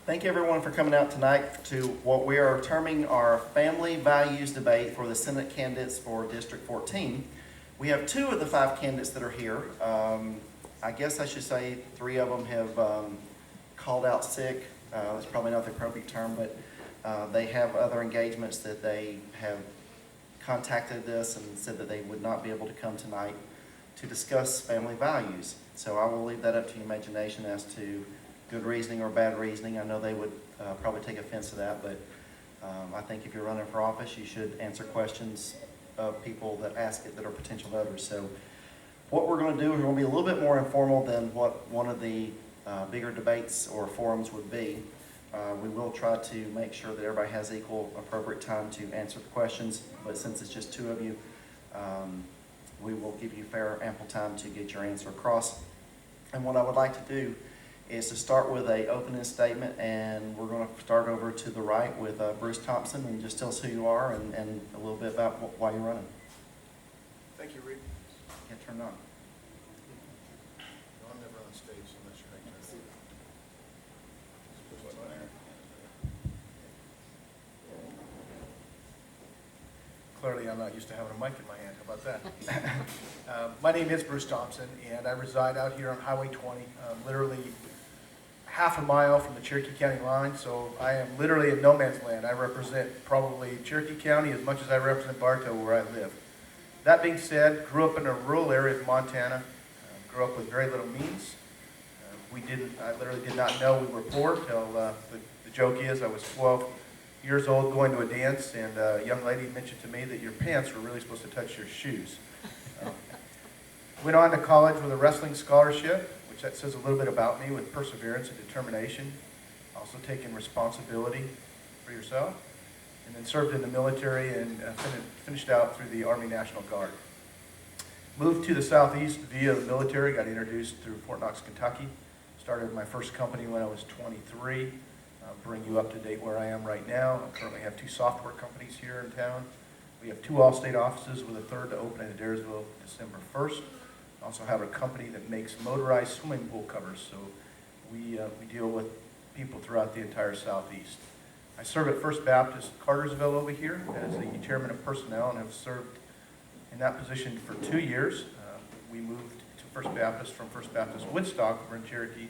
Thank you everyone for coming out tonight to what we are terming our family values debate for the Senate candidates for District 14. We have two of the five candidates that are here. I guess I should say three of them have called out sick. That's probably not the appropriate term, but they have other engagements that they have contacted us and said that they would not be able to come tonight to discuss family values. So I will leave that up to your imagination as to good reasoning or bad reasoning. I know they would probably take offense to that, but I think if you're running for office, you should answer questions of people that ask it that are potential voters. So what we're going to do is we're going to be a little bit more informal than what one of the bigger debates or forums would be. We will try to make sure that everybody has equal, appropriate time to answer the questions, but since it's just two of you, we will give you fair, ample time to get your answer across. And what I would like to do is to start with an opening statement, and we're going to start over to the right with Bruce Thompson, and just tell us who you are and a little bit about why you're running. Thank you, Reed. Get turned on. No, I'm never on stage unless you're making it. Clearly, I'm not used to having a mic in my hand. How about that? My name is Bruce Thompson, and I reside out here on Highway 20, literally half a mile from the Cherokee County line, so I am literally in no man's land. I represent probably Cherokee County as much as I represent Bartow, where I live. That being said, grew up in a rural area of Montana, grew up with very little means. I literally did not know we were poor till the joke is I was 12 years old going to a dance, and a young lady mentioned to me that your pants were really supposed to touch your shoes. Went on to college with a wrestling scholarship, which that says a little bit about me, with perseverance and determination, also taking responsibility for yourself, and then served in the military and finished out through the Army National Guard. Moved to the Southeast via the military, got introduced through Fort Knox, Kentucky. Started my first company when I was 23. Bring you up to date where I am right now. I currently have two software companies here in town. We have two all-state offices with a third to open in Adairsville December 1st. Also have a company that makes motorized swimming pool covers, so we deal with people throughout the entire Southeast. I serve at First Baptist Cartersville over here as the chairman of personnel and have served in that position for 2 years. We moved to First Baptist from First Baptist Woodstock over in Cherokee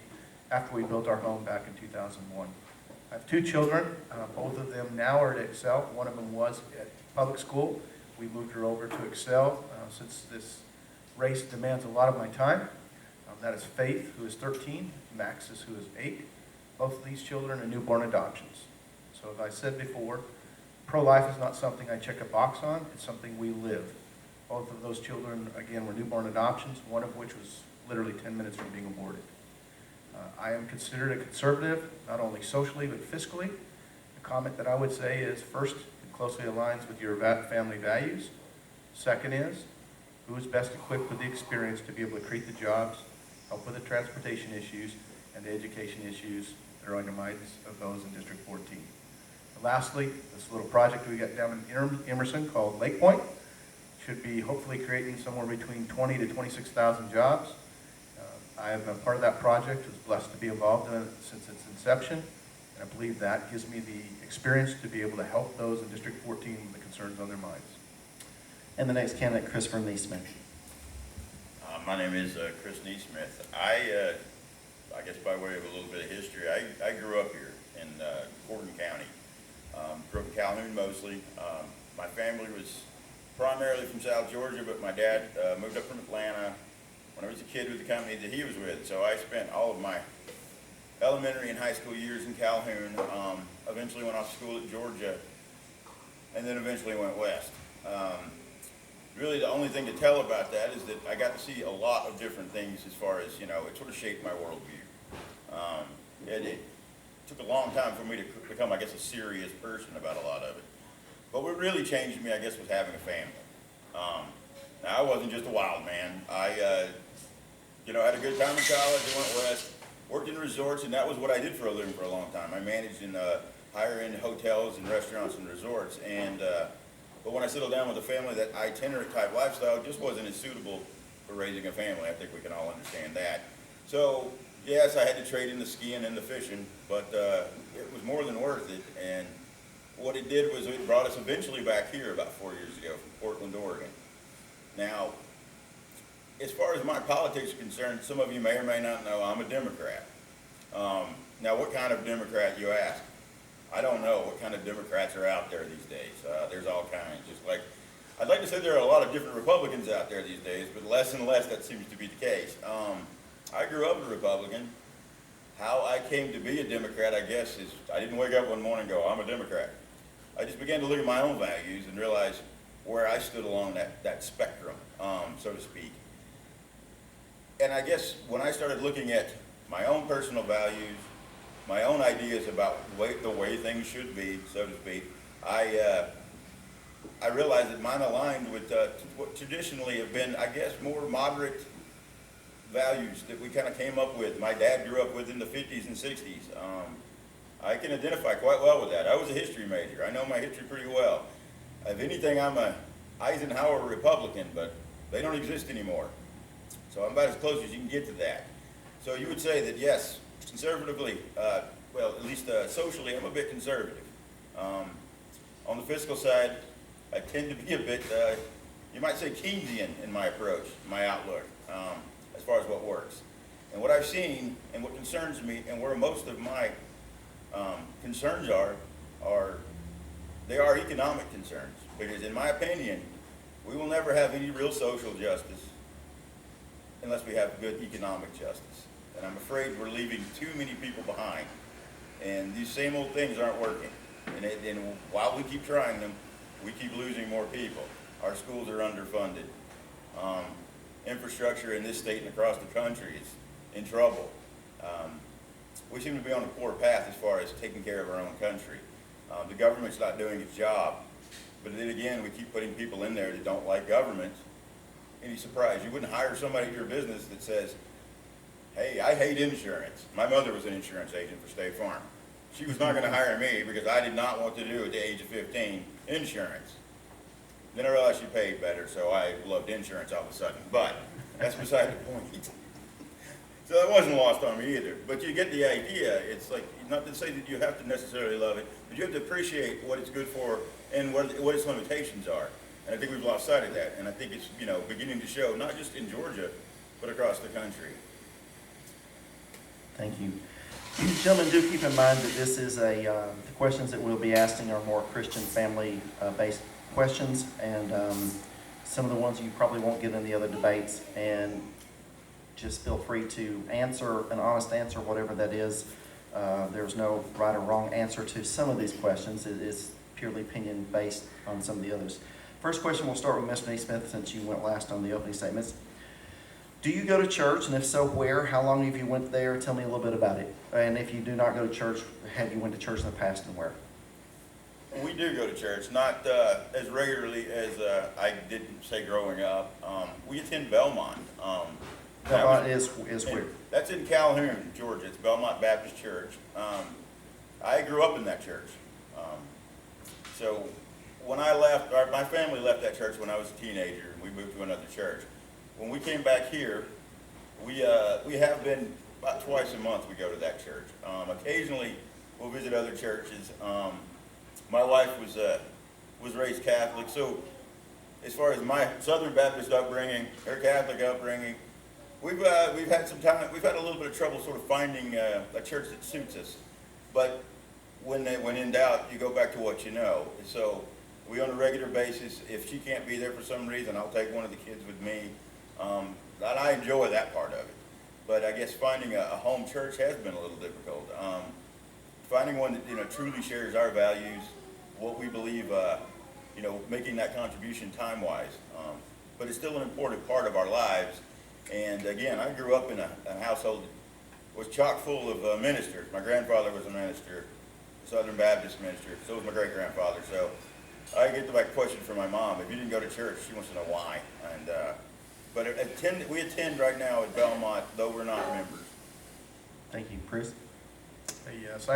after we built our home back in 2001. I have two children. Both of them now are at Excel. One of them was at public school. We moved her over to Excel since this race demands a lot of my time. That is Faith, who is 13, Maxis, who is 8. Both of these children are newborn adoptions. So as I said before, pro-life is not something I check a box on, it's something we live. Both of those children, again, were newborn adoptions, one of which was literally 10 minutes from being aborted. I am considered a conservative, not only socially but fiscally. The comment that I would say is, first, it closely aligns with your family values. Second is, who is best equipped with the experience to be able to create the jobs, help with the transportation issues, and the education issues that are undermined of those in District 14. And lastly, this little project we got down in Emerson called Lake Point should be hopefully creating somewhere between 20 to 26,000 jobs. I have been part of that project, was blessed to be involved in it since its inception, and I believe that gives me the experience to be able to help those in District 14 with the concerns on their minds. And the next candidate, Christopher Nesmith. My name is Christie Smith. I guess by way of a little bit of history, I grew up here in Gordon County. Grew up in Calhoun mostly. My family was primarily from South Georgia, but my dad moved up from Atlanta when I was a kid with the company that he was with. So I spent all of my elementary and high school years in Calhoun. Eventually went off to school at Georgia, and then eventually went west. Really the only thing to tell about that is that I got to see a lot of different things as far as, it sort of shaped my worldview. It took a long time for me to become, I guess, a serious person about a lot of it. But what really changed me, I guess, was having a family. Now, I wasn't just a wild man. I had a good time in college. I went west, worked in resorts, and that was what I did for a living for a long time. I managed in higher-end hotels and restaurants and resorts. But when I settled down with a family, that itinerant type lifestyle just wasn't as suitable for raising a family. I think we can all understand that. So Yes, I had to trade in the skiing and the fishing, but it was more than worth it. And what it did was it brought us eventually back here about 4 years ago from Portland, Oregon. Now, as far as my politics are concerned, some of you may or may not know I'm a Democrat. Now, what kind of Democrat, you ask? I don't know what kind of Democrats are out there these days. There's all kinds. Just like, I'd like to say there are a lot of different Republicans out there these days, but less and less that seems to be the case. I grew up a Republican. How I came to be a Democrat, I guess, is I didn't wake up one morning and go, I'm a Democrat. I just began to look at my own values and realize where I stood along that spectrum, so to speak. And I guess when I started looking at my own personal values, my own ideas about the way things should be, so to speak, I realized that mine aligned with what traditionally have been, I guess, more moderate values that we kind of came up with. My dad grew up with in the 50s and 60s. I can identify quite well with that. I was a history major. I know my history pretty well. If anything, I'm a Eisenhower Republican, but they don't exist anymore. So I'm about as close as you can get to that. So you would say that, yes, conservatively, well, at least socially, I'm a bit conservative. On the fiscal side, I tend to be a bit, you might say Keynesian in my approach, my outlook, as far as what works. And what I've seen and what concerns me and where most of my concerns are they are economic concerns. Because in my opinion, we will never have any real social justice unless we have good economic justice. And I'm afraid we're leaving too many people behind. And these same old things aren't working. And while we keep trying them, we keep losing more people. Our schools are underfunded. Infrastructure in this state and across the country is in trouble. We seem to be on a poor path as far as taking care of our own country. The government's not doing its job. But then again, we keep putting people in there that don't like government. Any surprise? You wouldn't hire somebody at your business that says, hey, I hate insurance. My mother was an insurance agent for State Farm. She was not going to hire me because I did not want to do at the age of 15 insurance. Then I realized she paid better, so I loved insurance all of a sudden. But that's beside the point. So that wasn't lost on me either. But you get the idea. It's like, not to say that you have to necessarily love it, but you have to appreciate what it's good for and what its limitations are. And I think we've lost sight of that. And I think it's, beginning to show, not just in Georgia, but across the country. Thank you. Gentlemen, do keep in mind that this is the questions that we'll be asking are more Christian family-based questions, and some of the ones you probably won't get in the other debates. And just feel free to answer an honest answer, whatever that is. There's no right or wrong answer to some of these questions. It is purely opinion-based on some of the others. First question, we'll start with Mr. Nesmith, since you went last on the opening statements. Do you go to church, and if so, where? How long have you went there? Tell me a little bit about it. And if you do not go to church, have you went to church in the past, and where? We do go to church, not as regularly as I did say growing up. We attend Belmont. Belmont is where? That's in Calhoun, Georgia. It's Belmont Baptist Church. I grew up in that church. So when I left, my family left that church when I was a teenager, and we moved to another church. When we came back here, we have been about twice a month we go to that church. Occasionally we'll visit other churches. My wife was raised Catholic, so as far as my Southern Baptist upbringing, her Catholic upbringing, we've had some time. We've had a little bit of trouble sort of finding a church that suits us. But when in doubt, you go back to what you know. So we on a regular basis. If she can't be there for some reason, I'll take one of the kids with me. And I enjoy that part of it. But I guess finding a home church has been a little difficult. Finding one that truly shares our values, what we believe, making that contribution time-wise. But it's still an important part of our lives. And again, I grew up in a household that was chock full of ministers. My grandfather was a minister, a Southern Baptist minister. So was my great-grandfather. So I get to my question from my mom. If you didn't go to church, she wants to know why. And but we attend right now at Belmont, though we're not members. Thank you. Chris? Yes,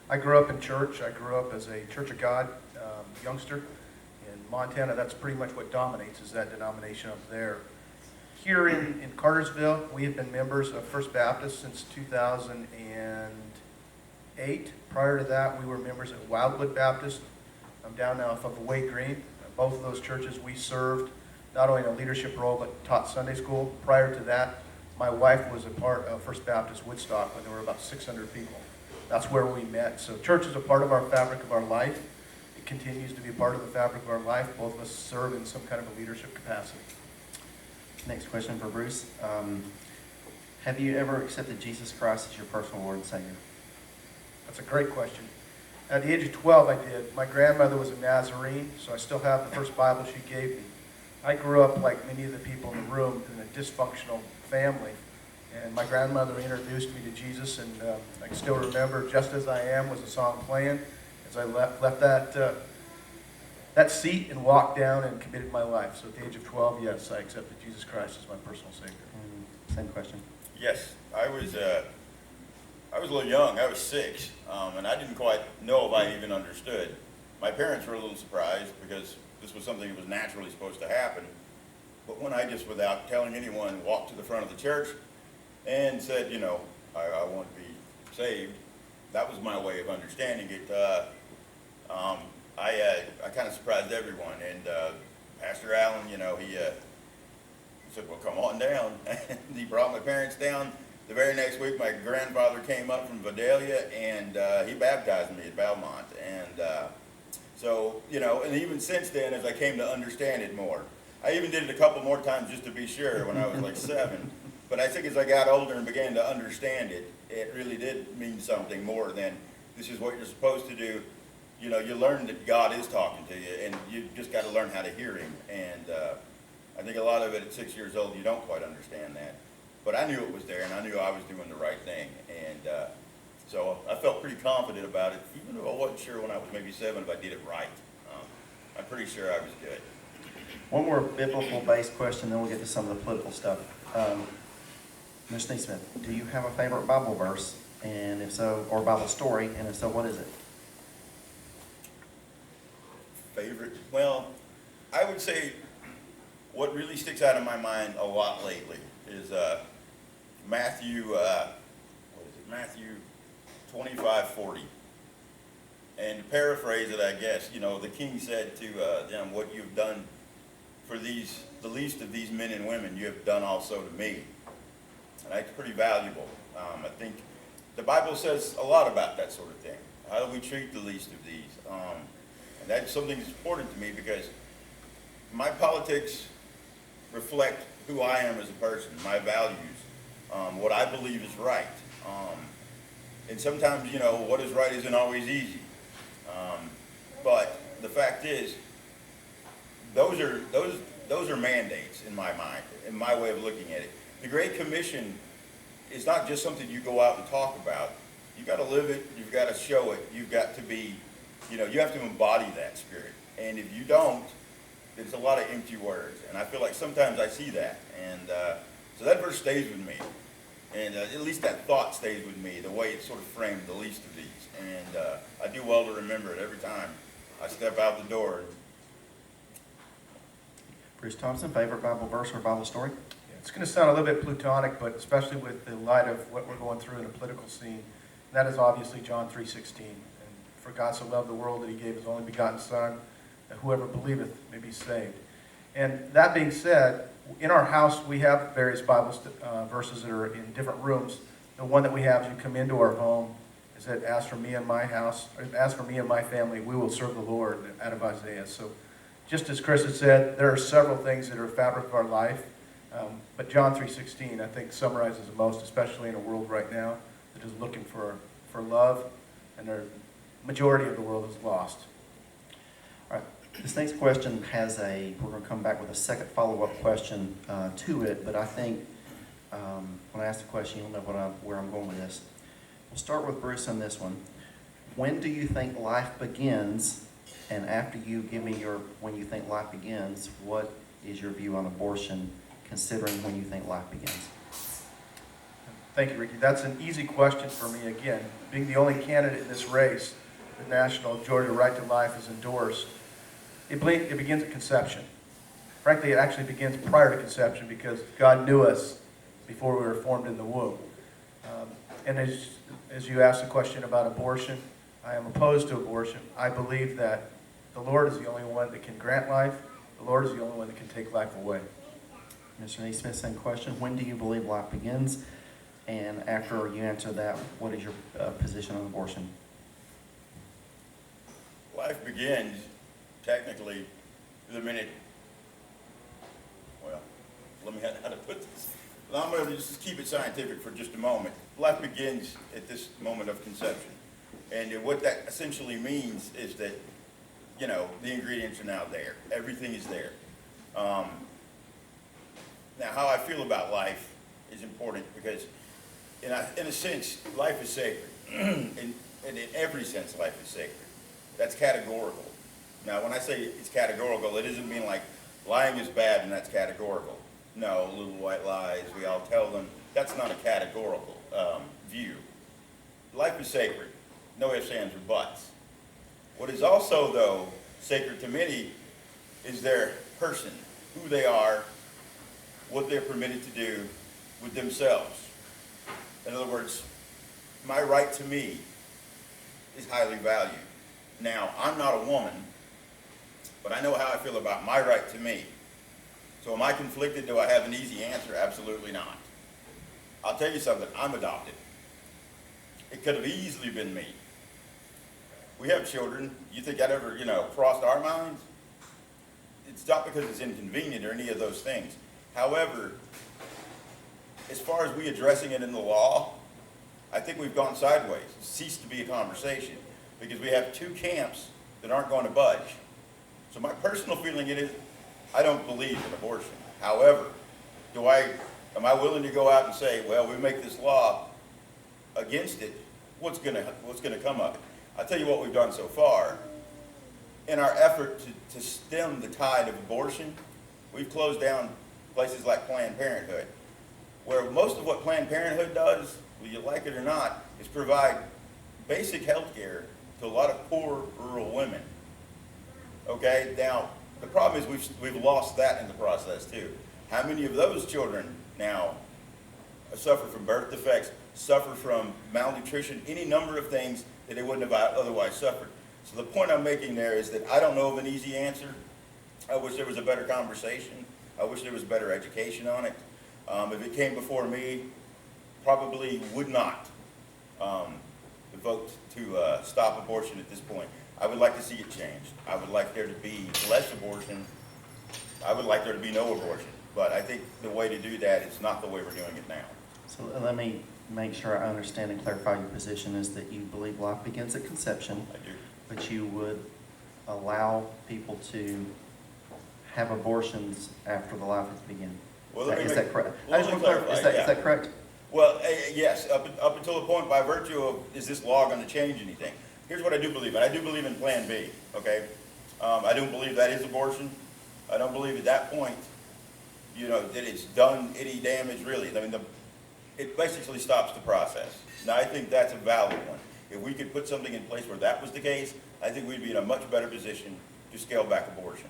I grew up in church. I grew up as a Church of God youngster in Montana. That's pretty much what dominates, is that denomination up there. here in Cartersville, we have been members of First Baptist since 2008. Prior to that, we were members at Wildwood Baptist. I'm down now off of Away Green. Both of those churches we served, not only in a leadership role, but taught Sunday school. Prior to that, my wife was a part of First Baptist Woodstock when there were about 600 people. That's where we met. So church is a part of our fabric of our life. It continues to be a part of the fabric of our life. Both of us serve in some kind of a leadership capacity. Next question for Bruce. Have you ever accepted Jesus Christ as your personal Lord and Savior? That's a great question. At the age of 12, I did. My grandmother was a Nazarene, so I still have the first Bible she gave me. I grew up, like many of the people in the room, in a dysfunctional family. And my grandmother introduced me to Jesus, and I can still remember "Just As I Am" was the song playing as I left that seat and walked down and committed my life. So at the age of 12, yes, I accepted Jesus Christ as my personal Savior. Same question. Yes, I was a little young. I was 6, and I didn't quite know if I even understood. My parents were a little surprised because this was something that was naturally supposed to happen. But when I just, without telling anyone, walked to the front of the church and said, you know, I want to be saved, that was my way of understanding it. I kind of surprised everyone. And Pastor Allen, you know, he said, well, come on down. And he brought my parents down. The very next week, my grandfather came up from Vidalia, and he baptized me at Belmont. And so, you know, and even since then, as I came to understand it more, I even did it a couple more times just to be sure when I was like 7. But I think as I got older and began to understand it, it really did mean something more than this is what you're supposed to do. You know, you learn that God is talking to you, and you just got to learn how to hear Him. And I think a lot of it at 6 years old, you don't quite understand that. But I knew it was there, and I knew I was doing the right thing. And so I felt pretty confident about it, even though I wasn't sure when I was maybe 7 if I did it right. I'm pretty sure I was good. One more biblical-based question, then we'll get to some of the political stuff. Mr. Nesmith, do you have a favorite Bible verse, and if so, or Bible story, and if so, what is it? Favorite? Well, I would say what really sticks out in my mind a lot lately is Matthew 25:40. And to paraphrase it, I guess, you know, the king said to them, what you've done for the least of these men and women, you have done also to me. And that's pretty valuable. I think the Bible says a lot about that sort of thing. How do we treat the least of these? And that's something that's important to me because my politics reflect who I am as a person, my values, what I believe is right. And sometimes, you know, what is right isn't always easy. But the fact is, those are mandates in my mind, in my way of looking at it. The Great Commission is not just something you go out and talk about. You've got to live it. You've got to show it. You've got to be, you know, you have to embody that spirit. And if you don't, it's a lot of empty words. And I feel like sometimes I see that. And so that verse stays with me. And at least that thought stays with me, the way it's sort of framed, the least of these. And I do well to remember it every time I step out the door. Bruce Thompson, favorite Bible verse or Bible story? Yeah, it's going to sound a little bit plutonic, but especially with the light of what we're going through in the political scene, and that is obviously John 3:16. And for God so loved the world that He gave His only begotten Son, that whoever believeth may be saved. And that being said, in our house we have various Bible verses that are in different rooms. The one that we have as you come into our home is that as for me and my house, or as for me and my family, we will serve the Lord, out of Isaiah. So just as Chris had said, there are several things that are a fabric of our life, but John 3:16 I think summarizes the most, especially in a world right now that is looking for love, and the majority of the world is lost. All right. This next question has we're going to come back with a second follow-up question to it, but I think when I ask the question, you'll know where I'm going with this. We'll start with Bruce on this one. When do you think life begins? And after you give me when you think life begins, what is your view on abortion, considering when you think life begins? Thank you, Ricky. That's an easy question for me. Again, being the only candidate in this race, the national Georgia Right to Life is endorsed. It begins at conception. Frankly, it actually begins prior to conception because God knew us before we were formed in the womb. And as you asked the question about abortion, I am opposed to abortion. I believe that the Lord is the only one that can grant life. The Lord is the only one that can take life away. Mr. Nesmith, same question. When do you believe life begins? And after you answer that, what is your position on abortion? Life begins technically the minute, well, let me how to put this. I'm going to just keep it scientific for just a moment. Life begins at this moment of conception. And what that essentially means is that, you know, the ingredients are now there. Everything is there. Now, how I feel about life is important because, in a sense, life is sacred. And in every sense, life is sacred. That's categorical. Now, when I say it's categorical, it doesn't mean like lying is bad and that's categorical. No, little white lies, we all tell them. That's not a categorical view. Life is sacred. No ifs, ands, or buts. What is also, though, sacred to many is their person, who they are, what they're permitted to do with themselves. In other words, my right to me is highly valued. Now, I'm not a woman, but I know how I feel about my right to me. So am I conflicted? Do I have an easy answer? Absolutely not. I'll tell you something, I'm adopted. It could have easily been me. We have children. You think that ever, crossed our minds? It's not because it's inconvenient or any of those things. However, as far as we addressing it in the law, I think we've gone sideways. It ceased to be a conversation because we have two camps that aren't going to budge. So my personal feeling it is, I don't believe in abortion. However, am I willing to go out and say, well, we make this law against it? What's going to come of it? I'll tell you what we've done so far. In our effort to stem the tide of abortion, we've closed down places like Planned Parenthood, where most of what Planned Parenthood does, whether you like it or not, is provide basic health care to a lot of poor rural women. Okay, now the problem is we've lost that in the process too. How many of those children now suffer from birth defects, suffer from malnutrition, any number of things that they wouldn't have otherwise suffered? So the point I'm making there is that I don't know of an easy answer. I wish there was a better conversation. I wish there was better education on it. If it came before me, probably would not vote to stop abortion at this point. I would like to see it changed. I would like there to be less abortion. I would like there to be no abortion. But I think the way to do that is not the way we're doing it now. So let me make sure I understand and clarify your position is that you believe life begins at conception. I do. But you would allow people to have abortions after the life has begun. Well, Is that correct? Well, I just want to clarify, is that correct? Well, yes, up until the point by virtue of, is this law going to change anything? Here's what I do believe in. I do believe in Plan B, okay? I don't believe that is abortion. I don't believe at that point, that it's done any damage really. I mean, it basically stops the process. Now, I think that's a valid one. If we could put something in place where that was the case, I think we'd be in a much better position to scale back abortion.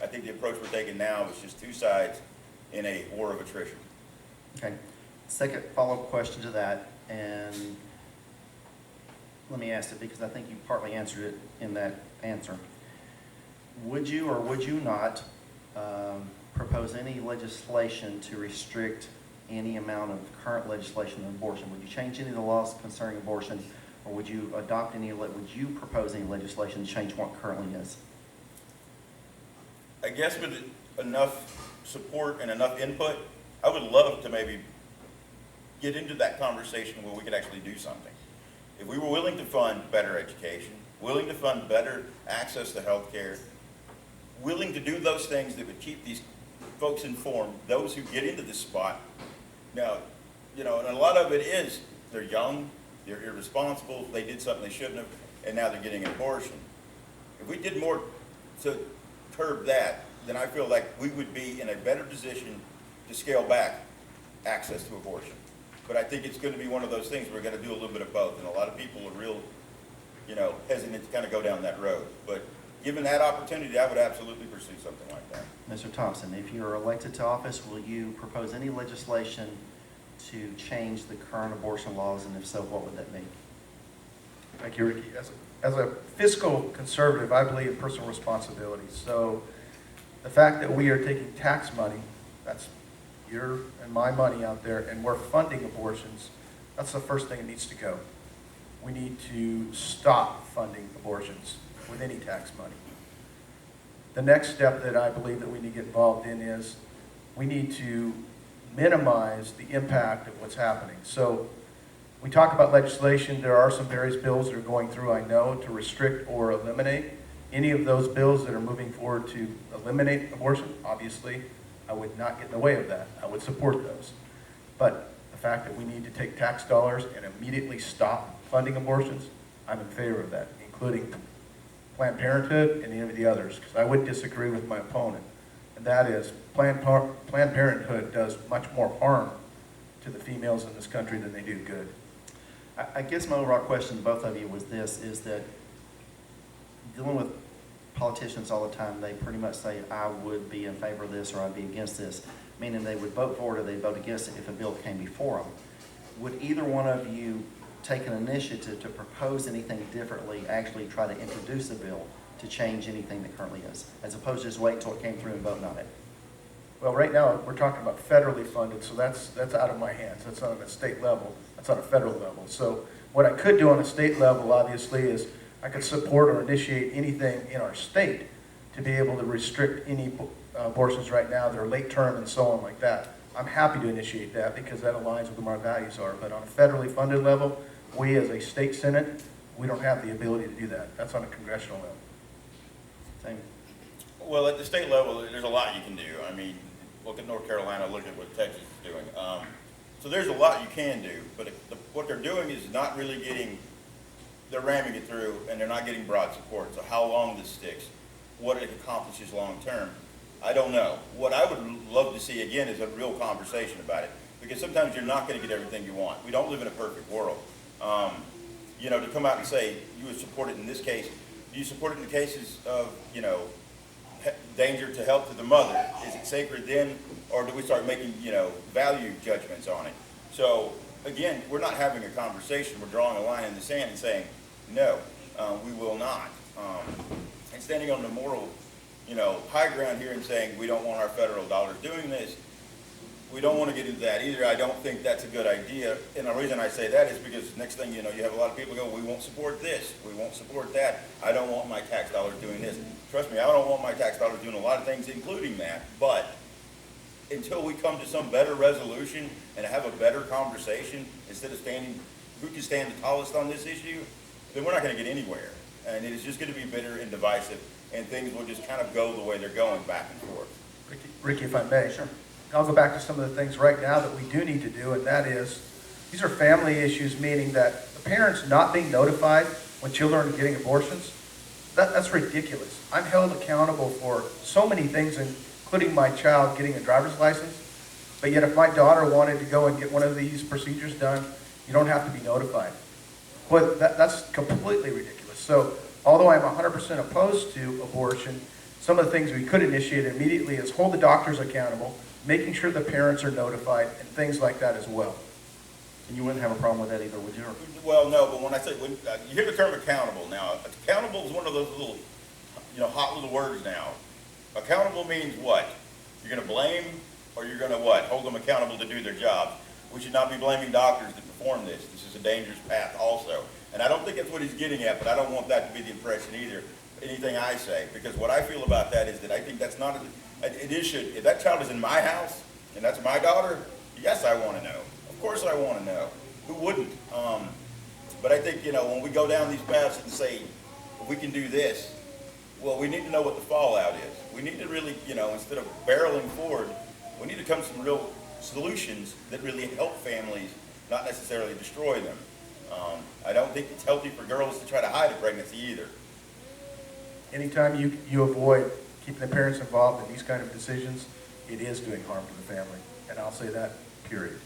I think the approach we're taking now is just two sides in a war of attrition. Okay. Second follow-up question to that, and let me ask it because I think you partly answered it in that answer. Would you or would you not propose any legislation to restrict any amount of current legislation on abortion? Would you change any of the laws concerning abortion, or would you would you propose any legislation to change what currently is? I guess with enough support and enough input, I would love to maybe get into that conversation where we could actually do something. If we were willing to fund better education, willing to fund better access to health care, willing to do those things that would keep these folks informed, those who get into this spot. Now, and a lot of it is they're young, they're irresponsible, they did something they shouldn't have, and now they're getting an abortion. If we did more to curb that, then I feel like we would be in a better position to scale back access to abortion. But I think it's going to be one of those things we're going to do a little bit of both, and a lot of people are real, hesitant to kind of go down that road. But given that opportunity, I would absolutely pursue something like that. Mr. Thompson, if you're elected to office, will you propose any legislation to change the current abortion laws, and if so, what would that be? Thank you, Ricky. As a fiscal conservative, I believe in personal responsibility. So the fact that we are taking tax money, that's your and my money out there, and we're funding abortions, that's the first thing that needs to go. We need to stop funding abortions with any tax money. The next step that I believe that we need to get involved in is we need to minimize the impact of what's happening. So we talk about legislation. There are some various bills that are going through, I know, to restrict or eliminate. Any of those bills that are moving forward to eliminate abortion, obviously, I would not get in the way of that. I would support those. But the fact that we need to take tax dollars and immediately stop funding abortions, I'm in favor of that, including Planned Parenthood and any of the others, because I would disagree with my opponent. And that is, Planned Parenthood does much more harm to the females in this country than they do good. I guess my overall question to both of you was this, is that dealing with politicians all the time, they pretty much say, I would be in favor of this or I'd be against this, meaning they would vote for it or they'd vote against it if a bill came before them. Would either one of you take an initiative to propose anything differently, actually try to introduce a bill to change anything that currently is, as opposed to just wait until it came through and voting on it? Well, right now, we're talking about federally funded, so that's out of my hands. That's on a state level. That's on a federal level. So what I could do on a state level, obviously, is I could support or initiate anything in our state to be able to restrict any abortions right now that are late term and so on like that. I'm happy to initiate that because that aligns with what our values are. But on a federally funded level, we as a state senate, we don't have the ability to do that. That's on a congressional level. Same. Well, at the state level, there's a lot you can do. I mean, look at North Carolina, look at what Texas is doing. So there's a lot you can do, but what they're doing is not really getting, they're ramming it through, and they're not getting broad support. So how long this sticks, what it accomplishes long term, I don't know. What I would love to see, again, is a real conversation about it, because sometimes you're not going to get everything you want. We don't live in a perfect world. You know, to come out and say you would support it in this case, do you support it in the cases of, you know, danger to health to the mother? Is it sacred then, or do we start making, you know, value judgments on it? So again, we're not having a conversation. We're drawing a line in the sand and saying, no, we will not. And standing on the moral, you know, high ground here and saying we don't want our federal dollars doing this. We don't want to get into that either. I don't think that's a good idea. And the reason I say that is because next thing you know, you have a lot of people go, we won't support this, we won't support that. I don't want my tax dollars doing this. Trust me, I don't want my tax dollars doing a lot of things, including that. But until we come to some better resolution and have a better conversation, instead of standing, who can stand the tallest on this issue, then we're not going to get anywhere. And it is just going to be bitter and divisive, and things will just kind of go the way they're going, back and forth. Ricky, if I may. Sure. I'll go back to some of the things right now that we do need to do, and that is, these are family issues, meaning that the parents not being notified when children are getting abortions, that's ridiculous. I'm held accountable for so many things, including my child getting a driver's license, but yet if my daughter wanted to go and get one of these procedures done, you don't have to be notified. But that's completely ridiculous. So although I'm 100% opposed to abortion, some of the things we could initiate immediately is hold the doctors accountable, making sure the parents are notified, and things like that as well. And you wouldn't have a problem with that either, would you? Well, no, but when I say, when you hear the term accountable, now, accountable is one of those little, you know, hot little words now. Accountable means what? You're going to blame, or you're going to what? Hold them accountable to do their job. We should not be blaming doctors to perform this. This is a dangerous path also. And I don't think that's what he's getting at, but I don't want that to be the impression either, anything I say. Because what I feel about that is that I think that's not, if that child is in my house, and that's my daughter, yes, I want to know. Of course I want to know. Who wouldn't? But I think, you know, when we go down these paths and say, we can do this, well, we need to know what the fallout is. We need to really, you know, instead of barreling forward, we need to come to some real solutions that really help families, not necessarily destroy them. I don't think it's healthy for girls to try to hide a pregnancy either. Anytime you avoid keeping the parents involved in these kind of decisions, it is doing harm to the family. And I'll say that, period.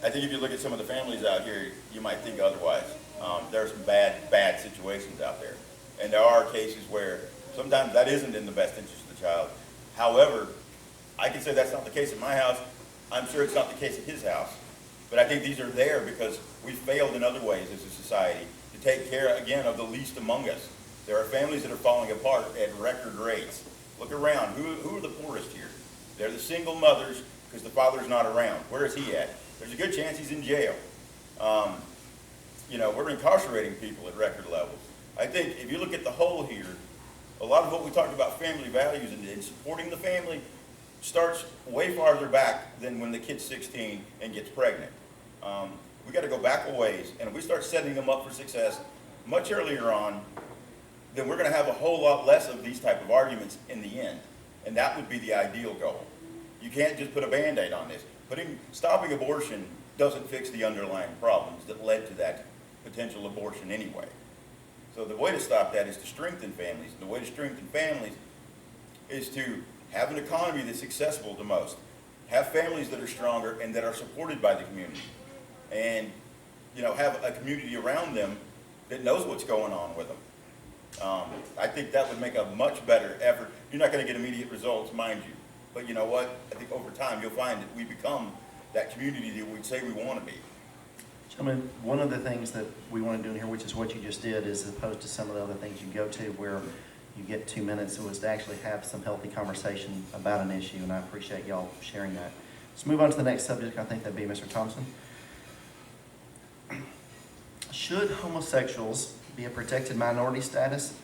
I think if you look at some of the families out here, you might think otherwise. There are some bad situations out there. And there are cases where sometimes that isn't in the best interest of the child. However, I can say that's not the case in my house. I'm sure it's not the case at his house. But I think these are there because we failed in other ways as a society to take care, again, of the least among us. There are families that are falling apart at record rates. Look around. Who are the poorest here? They're the single mothers because the father's not around. Where is he at? There's a good chance he's in jail. We're incarcerating people at record levels. I think if you look at the whole here, a lot of what we talked about family values and supporting the family starts way farther back than when the kid's 16 and gets pregnant. We got to go back a ways, and if we start setting them up for success much earlier on, then we're going to have a whole lot less of these type of arguments in the end, and that would be the ideal goal. You can't just put a Band-Aid on this. Stopping abortion doesn't fix the underlying problems that led to that potential abortion anyway. So the way to stop that is to strengthen families. And the way to strengthen families is to have an economy that's accessible to most. Have families that are stronger and that are supported by the community. And, have a community around them that knows what's going on with them. I think that would make a much better effort. You're not going to get immediate results, mind you. But you know what? I think over time you'll find that we become that community that we say we want to be. Gentlemen, one of the things that we want to do in here, which is what you just did, is as opposed to some of the other things you go to where you get 2 minutes, it was to actually have some healthy conversation about an issue, and I appreciate y'all sharing that. Let's move on to the next subject. I think that'd be Mr. Thompson. Should homosexuals be a protected minority status?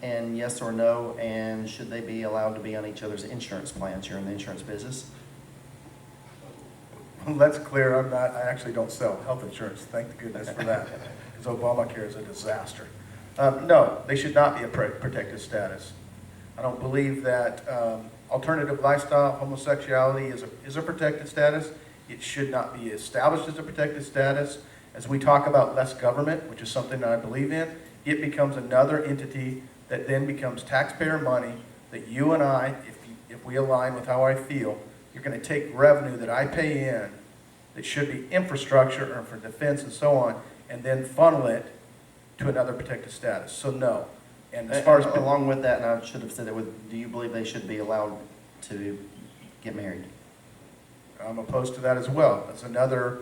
And yes or no, and should they be allowed to be on each other's insurance plans? You're in the insurance business. Well, that's clear. I actually don't sell health insurance. Thank goodness for that, because Obamacare is a disaster. No, they should not be a protected status. I don't believe that alternative lifestyle, homosexuality is a protected status. It should not be established as a protected status. As we talk about less government, which is something that I believe in, it becomes another entity that then becomes taxpayer money that you and I, if we align with how I feel, you're going to take revenue that I pay in that should be infrastructure or for defense and so on, and then funnel it to another protected status. So no. And as far as along with that, and I should have said it, do you believe they should be allowed to get married? I'm opposed to that as well. That's another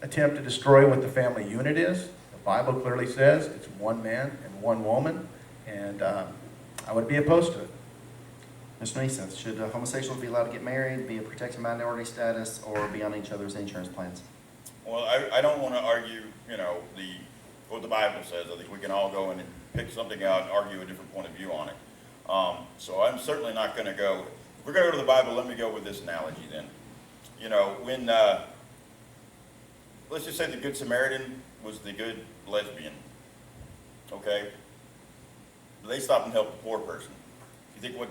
attempt to destroy what the family unit is. The Bible clearly says it's one man and one woman, and I would be opposed to it. Mr. Nesmith, should homosexuals be allowed to get married, be a protected minority status, or be on each other's insurance plans? Well, I don't want to argue, what the Bible says. I think we can all go in and pick something out and argue a different point of view on it. So I'm certainly not going to go. If we're going to go to the Bible, let me go with this analogy then. When, let's just say the Good Samaritan was the good lesbian, okay? They stopped and helped a poor person. You think what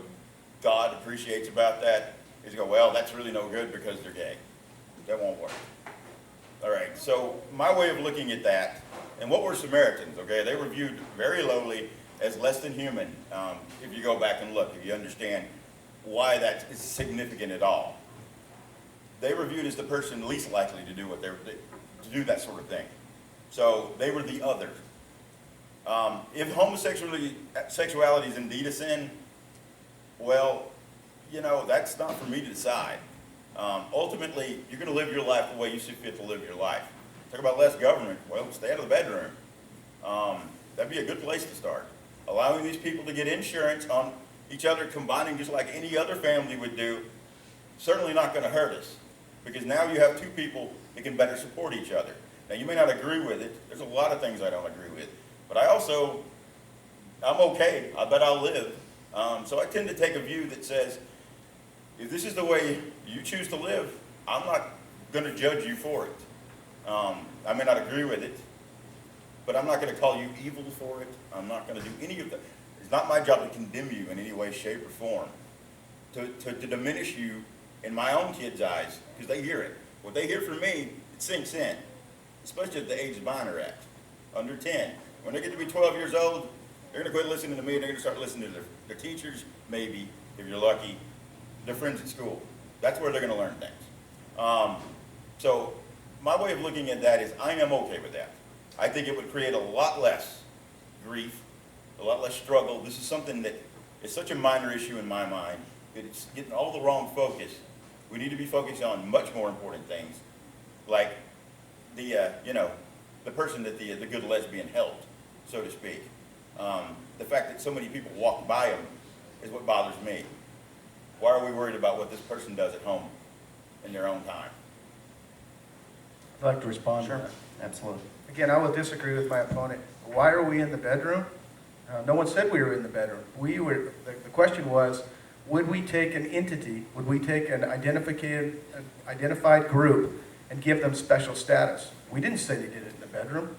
God appreciates about that is go, well, that's really no good because they're gay. That won't work. All right, so my way of looking at that, and what were Samaritans, okay? They were viewed very lowly as less than human, if you go back and look, if you understand why that is significant at all. They were viewed as the person least likely to do to do that sort of thing. So they were the other. If sexuality is indeed a sin, well, that's not for me to decide. Ultimately, you're going to live your life the way you see fit to live your life. Talk about less government. Well, stay out of the bedroom. That'd be a good place to start. Allowing these people to get insurance on each other, combining just like any other family would do, certainly not going to hurt us. Because now you have two people that can better support each other. Now, you may not agree with it. There's a lot of things I don't agree with. But I'm okay. I bet I'll live. So I tend to take a view that says, if this is the way you choose to live, I'm not going to judge you for it. I may not agree with it, but I'm not going to call you evil for it. I'm not going to do any of that. It's not my job to condemn you in any way, shape, or form, to diminish you in my own kids' eyes, because they hear it. What they hear from me, it sinks in, especially at the age of mine are at, under 10. When they get to be 12 years old, they're going to quit listening to me, and they're going to start listening to their teachers, maybe, if you're lucky, their friends at school. That's where they're going to learn things. So my way of looking at that is I am okay with that. I think it would create a lot less grief, a lot less struggle. This is something that is such a minor issue in my mind that it's getting all the wrong focus. We need to be focused on much more important things, like the, the person that the good lesbian helped, so to speak. The fact that so many people walk by them is what bothers me. Why are we worried about what this person does at home in their own time? I'd like to respond to Sure, that. absolutely. Again, I will disagree with my opponent. Why are we in the bedroom? No one said we were in the bedroom. The question was, would we take an entity, would we take an identified group and give them special status? We didn't say they did it in the bedroom.